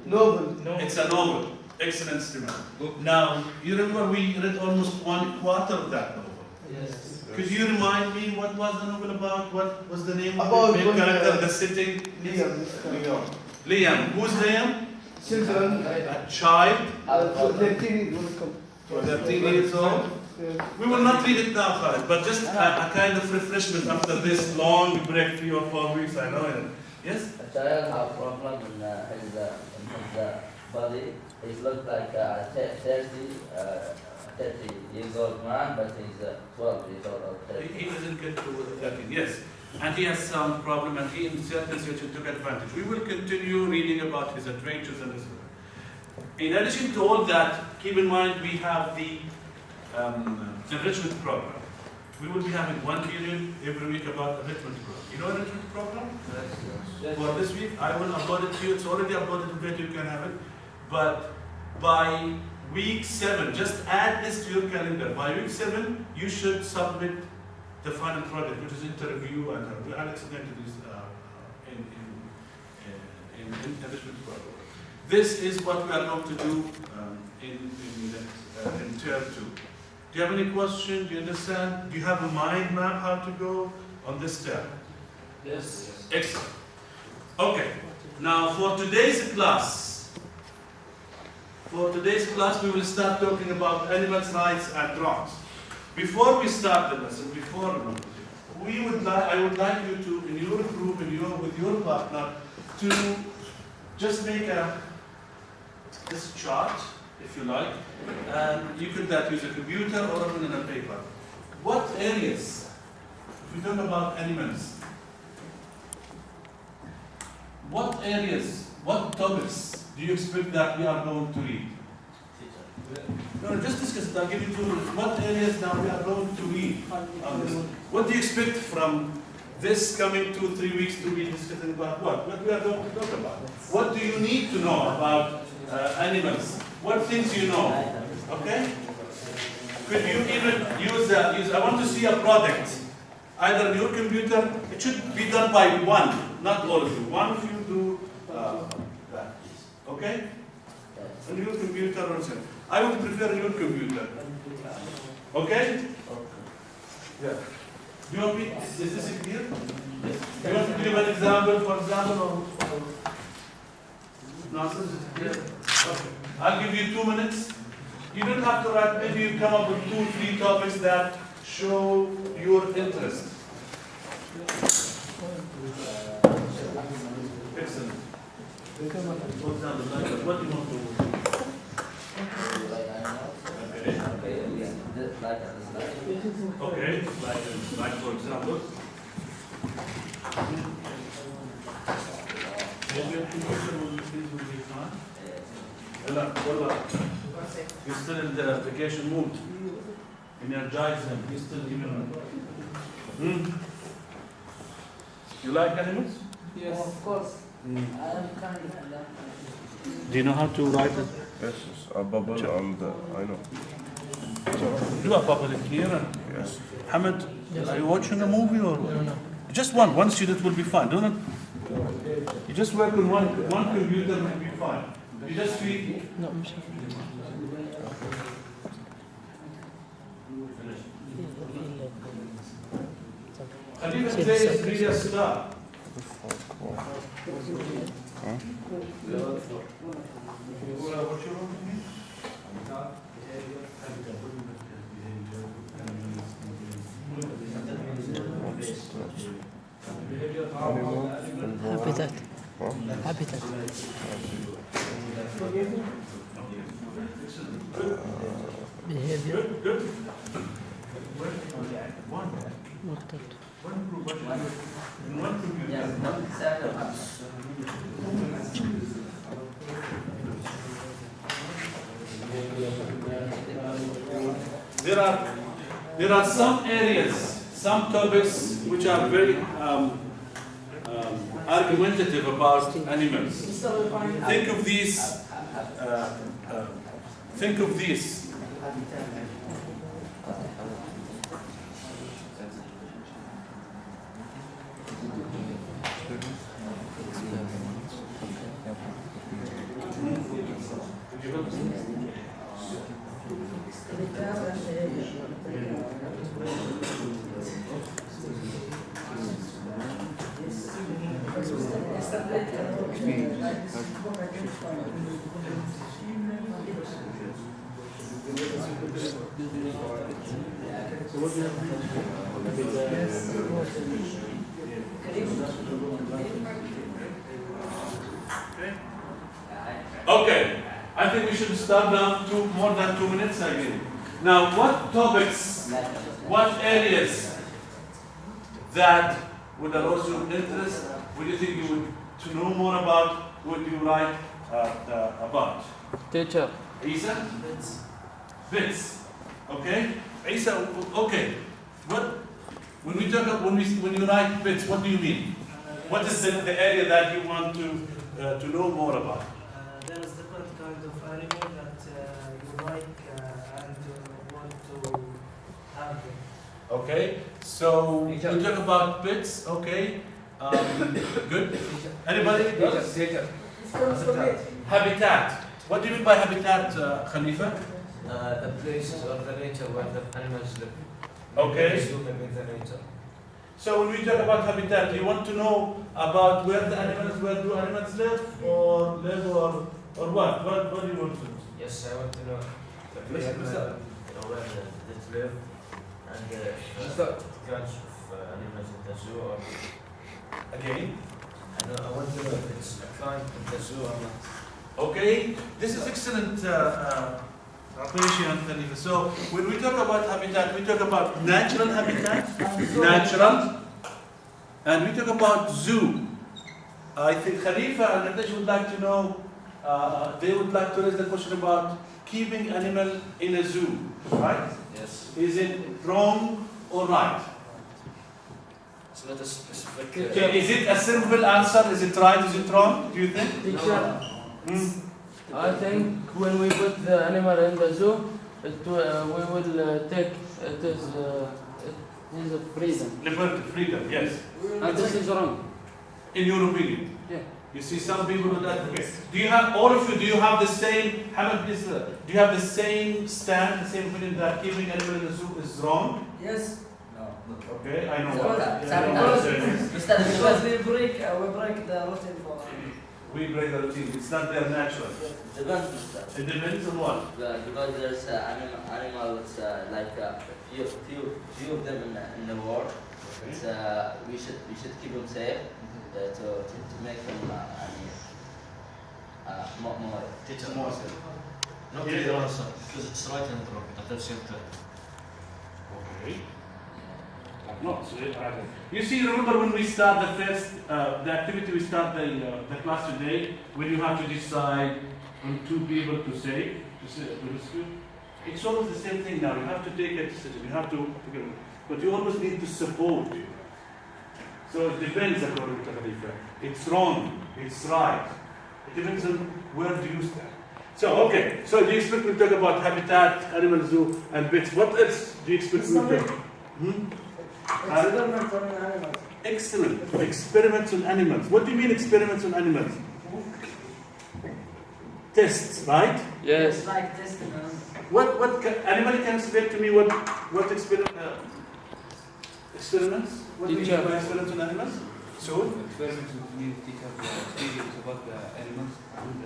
Novel. It's a novel. Excellent, Stephen. Now, you remember we read almost 1/4 of that novel. Yes. Could you remind me what was the novel about? What was the name About of the main when, character, the setting? Liam. Liam. Who's Liam? Children. A child, 13 will come. 13 years old. We will not read it now, Khalid, but just a kind of refreshment after this long break, 3 or 4 weeks, I know it. Yes? A child have problem in his body. He looks like a 30 years old man, but he's 12 years old or 13. He doesn't get to 13, yes. And he has some problem, and he in certain situations took advantage. We will continue reading about his adventures and his. In addition to all that, keep in mind we have the enrichment program. We will be having one period every week about enrichment program. You know enrichment program? Yes. For this week, I will upload it to you. It's already uploaded to bed, you can have it. But by week 7, just add this to your calendar. By week 7, you should submit the final project, which is interview, and I'll explain to this in enrichment program. This is what we are going to do in term 2. Do you have any question? Do you understand? Do you have a mind map how to go on this term? Yes. Excellent. Okay. Now for today's class, we will start talking about animals' rights and wrongs. Before we start the lesson, I would like you to, in your group, with your partner, to just make this chart, if you like, and you could use a computer or even a paper. What areas, if we talk about animals, what topics do you expect that we are going to read? No, just discuss it. I'll give you 2 minutes. What areas now we are going to read on this? What do you expect from this coming 2-3 weeks to be discussing about what? What we are going to talk about? What do you need to know about animals? What things you know? Okay? Could you even use I want to see a product, either on your computer. It should be done by one, not all of you. One of you do that. Okay? On your computer or something. I would prefer your computer. Okay? Yeah. Do you want me? Is this clear? Yes. Do you want to give an example, for example, or nonsense? Is it clear? Okay. I'll give you 2 minutes. You don't have to write. Maybe you come up with 2-3 topics that show your interest. Excellent. For example, what do you want to do? Okay, like for example. Maybe your computer will be fine. You're still in the vacation mood. Energize him. He's still even. You like animals? Yes. Of course. I am kind of. Do you know how to write it? Yes, a bubble and I know. Do a bubble here. Yes. Hamid, are you watching a movie or? No. Just one student will be fine. Don't it? You just work on one computer will be fine. You just read. No, مش خلينا نبتدي read a start. habitat. Habitat. Behavior. Good. Market. There are some areas, some topics which are very argumentative about animals. Think of these. Think of these. Given? Okay, I think we should start now to more than 2 minutes again. Now, what topics, what areas that would arouse your interest, would you think you would to know more about, would you write about? Teacher. Isa? Bits. Okay? Isa, okay. What, when we talk about, when you write bits, what do you mean? What is the area that you want to know more about? There is different kind of animal that you like and want to have them. Okay, so we talk about bits, okay. Good. Anybody? Habitat. What do you mean by habitat, Khalifa? The places or the nature where the animals live. Okay. Human in the nature. So when we talk about habitat, you want to know about where the animals, where do animals live, or what? What do you want to know? Yes, I want to know the place where they live and the kinds of animals in the zoo. Or Again. and I want to know if it's found in the zoo or not. Okay, this is excellent appreciation, Khalifa. So when we talk about habitat, we talk about natural habitat, natural, and we talk about zoo. I think Khalifa and Nadesh would like to know, they would like to raise the question about keeping animal in a zoo, right? Yes. Is it wrong or right? It's not a specific. Is it a simple answer? Is it right? Is it wrong? Do you think? Teacher. Hmm? I think when we put the animal in the zoo, we will take it is a freedom. Liberty, freedom, yes. And this is wrong. In your opinion? Yeah. You see, some people would advocate. Do you have, all of you, do you have the same, do you have the same stand, the same opinion that keeping animal in the zoo is wrong? Yes. Okay, I know what. Because we break the routine for We break the routine, it's not their natural. Depends. It depends on what? Because there's animals like few of them in the world. It's, we should keep them safe to make them more Teacher, More. not Yeah. the answer because it's right and wrong at the same time. Okay. No, so you see, remember when we start the first, the activity we start the class today, when you have to decide on two people to rescue, it's always the same thing now. You have to take a decision, you have to, but you always need to support. So it depends according to Khalifa. It's wrong, it's right. It depends on where do you stand. So, okay, so do you expect me to talk about habitat, animal zoo, and bits? What else do you expect me to talk? experiment on animals. Excellent. Experiments on animals. What do you mean experiments on animals? Tests, right? Yes. Like testing. Anybody can explain to me what experiments? What do you mean Teacher. by experiments on animals? So, Experiments with me, teachers experience about the animals and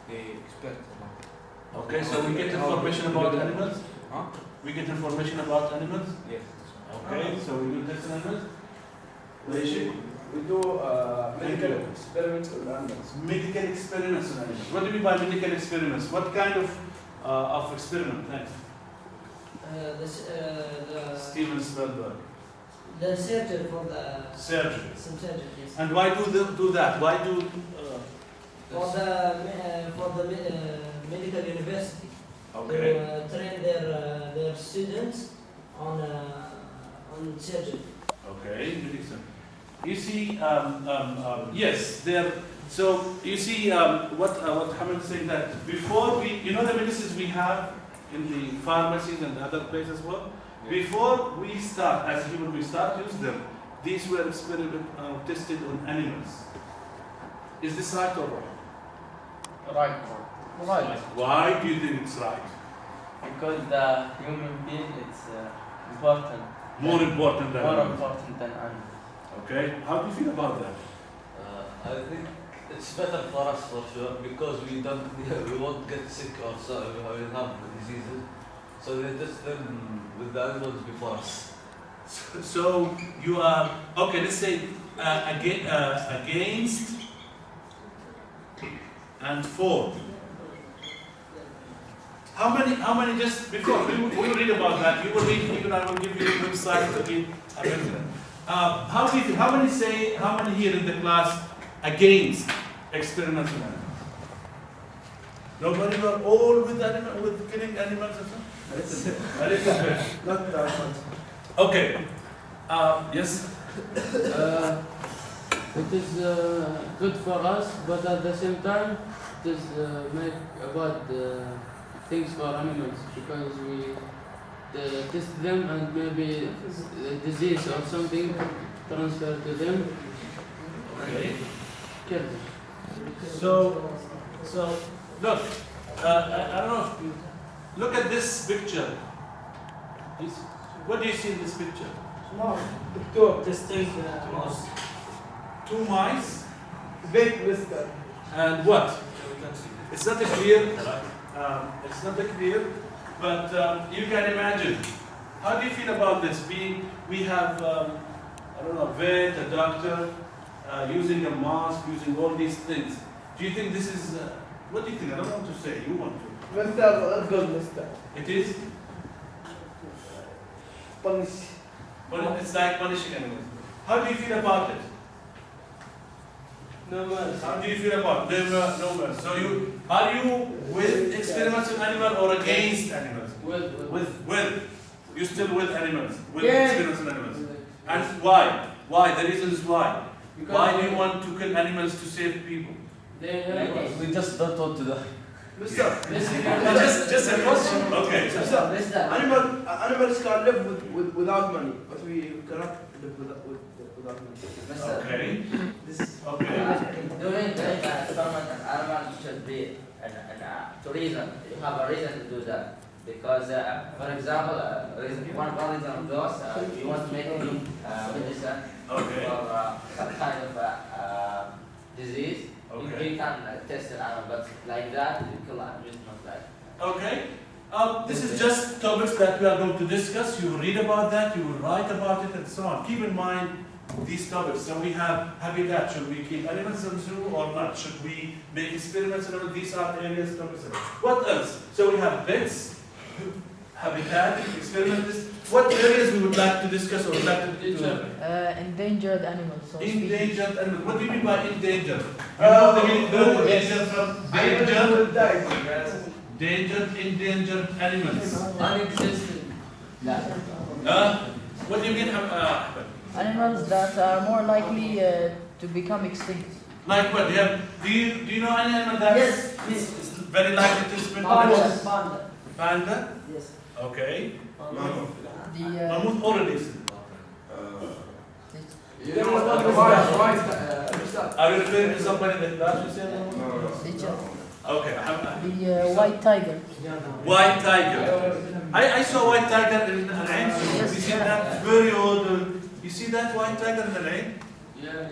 they expert about. okay, so we get information about animals. Huh? We get information about animals. Yes. Okay, so we do test on animals. Leishi? We do medical experiments on animals. Medical experiments on animals. What do you mean by medical experiments? What kind of experiment? Next. Steven Spielberg. The surgery for the Surgery. some surgery, yes. And why do that? Why do For the medical university okay? to train their students on surgery. Okay, medicine. You see, yes, there. So you see, what Hamid is saying that before we, you know, the medicines we have in the pharmacies and other places as well. Before we start, as human, we start use them. These were tested on animals. Is this right or wrong? Right. Right. Why do you think it's right? Because the human being it's important. More important than More animals. important than animals. Okay, how do you feel about that? I think it's better for us for sure because we won't get sick or so we will have diseases. So they test them with the animals before us. So you are okay. Let's say against and for. How many? Just before we will read about that. You will read. Even I will give you the website to read. How do you? How many say? How many here in the class against experimental animals? Nobody. You are all with killing animals. A little bit. Not that much. Okay. Yes. It is good for us, but at the same time, it is make bad things for animals because we test them and maybe disease or something transfer to them. Okay. Kill them. So look. I don't know. Look at this picture. What do you see in this picture? Testing mouse. Two mice Big whisker. and what? It's not clear. It's not clear, but you can imagine. How do you feel about this? We have I don't know, a vet, a doctor, using a mask, using all these things. Do you think this is? What do you think? I don't want to say. You want to? Mister, good mister. It is. Punish. But it's like punishing animals. How do you feel about it? No mercy. How do you feel about it? No mercy. So are you with experimental animal or against animals? With. You're still with animals. With experimental animals. And why? Why? The reason is why. Why do you want to kill animals to save people? They help us. We just don't want to die. Mister, Just a question. Okay. animals can live without money, but we cannot live without money. Okay. This Okay. doing the experiment on animals should be to reason. You have a reason to do that. Because, for example, one reason of those, you want to make new medicine Okay. for some kind of disease. Okay. You can test an animal, but like that, you kill animals, not like. Okay. This is just topics that we are going to discuss. You will read about that, you will write about it, and so on. Keep in mind these topics. So we have habitat. Should we keep animals in the zoo or not? Should we make experiments on these are areas, topics. What else? So we have pets, habitat, experiments. What areas we would like to discuss or would like to do? Endangered animals. So Endangered animals. What do you mean by endangered? You know the meaning of danger from danger? Animal will die. Endangered animals. Unexisting. What do you mean? animals that are more likely to become extinct. Like what? Do you know any animal that is very likely to split? Panda. Panda? Yes. Okay. The Mammoth already. Are you referring to somebody that does say teacher, Okay. the white tiger. White tiger. I saw white tiger in an ain. You see that very old. You see that white tiger in the ain? Yeah.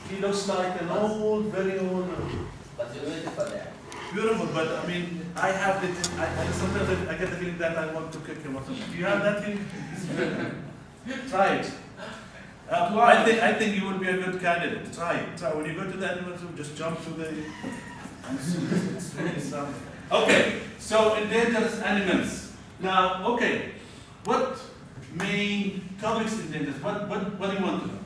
He looks like an old, very old. But you wait for that. Beautiful, but I mean, I have this. Sometimes I get the feeling that I want to kick him or something. Do you have that feeling? Try it. I think you would be a good candidate. Try it. Try when you go to the animal zoo, just jump to the. It's really something. Okay, so endangered animals. Now, okay, what main topics endangered? What do you want to know?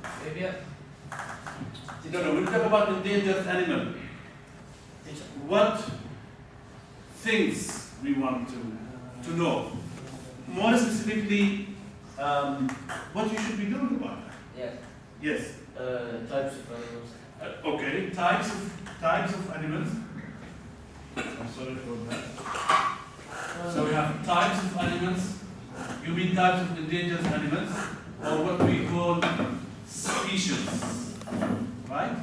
No, we'll talk about endangered animal. What things we want to know? More specifically, what you should be doing about that. Yes. Yes. Types of animals. Okay. Types of animals. I'm sorry for that. So we have types of animals. You mean types of endangered animals, or what we call species, right?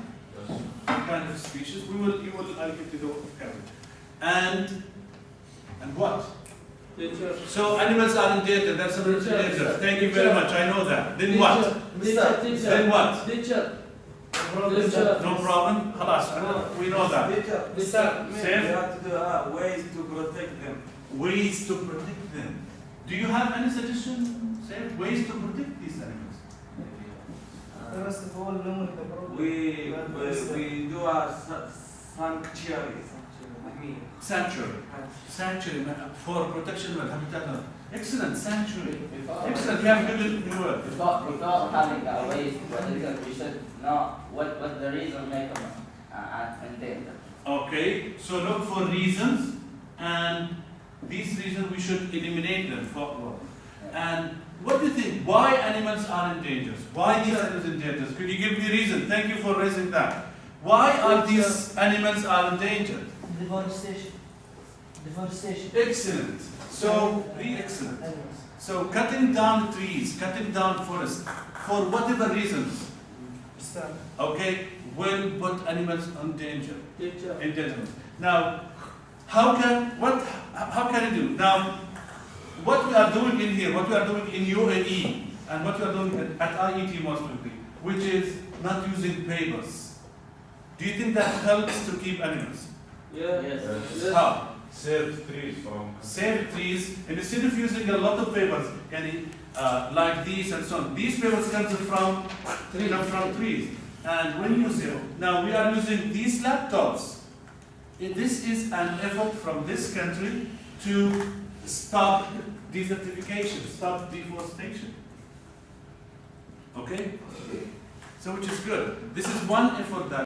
Kind of species. I'll get to go. and what? So animals are endangered. That's a endangered. Thank you very much. I know that. Then what? Then what? No problem. Khalas, we know that. We Safe? have to do ways to protect them. Ways to protect them. Do you have any suggestion? Safe ways to protect these animals? First of all, know the problem. We do a sanctuary. Sanctuary for protection of habitat. Excellent, sanctuary. Excellent, you have good word. Before having a waste, we should know what the reason make them endangered. Okay, so look for reasons, and these reasons we should eliminate them. And what do you think? Why animals are endangered? Why these animals endangered? Could you give me a reason? Thank you for raising that. Why are these animals are endangered? Deforestation. Excellent. So, really excellent. So, cutting down trees, cutting down forests, for whatever reasons, okay, will put animals in danger. Endangerment. Now, how can you do? Now, what we are doing in here, what we are doing in UAE, and what we are doing at IET most probably, which is not using papers. Do you think that helps to keep animals? Yes. How? Save trees from. Save trees, and instead of using a lot of papers, like these and so on, these papers come from trees. And when you say, now we are using these laptops. This is an effort from this country to stop desertification, stop deforestation. Okay? So which is good. This is one effort that